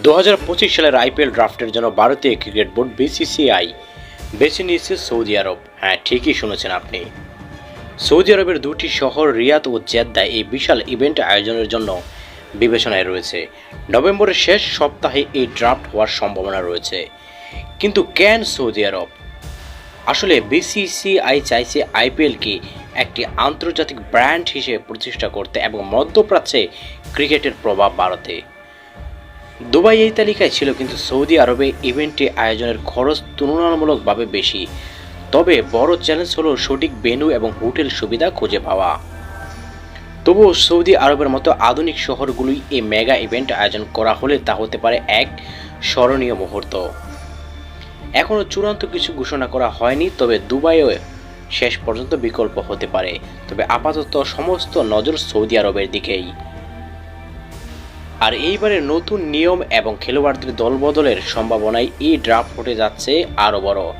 2025 সালের আইপিএল ড্রাফটের জন্য ভারতীয় ক্রিকেট বোর্ড বিসিসিআই বেছে নিয়েছে সৌদি আরব। হ্যাঁ, ঠিকই শুনেছেন আপনি। সৌদি আরবের দুটি শহর রিয়াদ ও জেদ্দায় এই বিশাল ইভেন্ট আয়োজনের জন্য বিবেচনায় রয়েছে। নভেম্বরের শেষ সপ্তাহে এই ড্রাফট হওয়ার সম্ভাবনা রয়েছে। কিন্তু কেন সৌদি আরব? আসলে বিসিসিআই চাইছে আইপিএলকে একটি আন্তর্জাতিক ব্র্যান্ড হিসেবে প্রতিষ্ঠা করতে এবং মধ্যপ্রাচ্যে ক্রিকেটের প্রভাব বাড়াতে। দুবাই এই তালিকায় ছিল, কিন্তু সৌদি আরবে ইভেন্টটি আয়োজনের খরচ তুলনামূলকভাবে বেশি। তবে বড় চ্যালেঞ্জ হলো সঠিক ভেন্যু এবং হোটেল সুবিধা খুঁজে পাওয়া। তবুও সৌদি আরবের মতো আধুনিক শহরগুলোই এই মেগা ইভেন্ট আয়োজন করা হলে তা হতে পারে এক স্মরণীয় মুহূর্ত। এখনও চূড়ান্ত কিছু ঘোষণা করা হয়নি, তবে দুবাইও শেষ পর্যন্ত বিকল্প হতে পারে। তবে আপাতত সমস্ত নজর সৌদি আরবের দিকেই। আর এইবারের নতুন নিয়ম এবং খেলোয়াড়দের দলবদলের সম্ভাবনায় এই ড্রাফট হতে যাচ্ছে আরও বড়।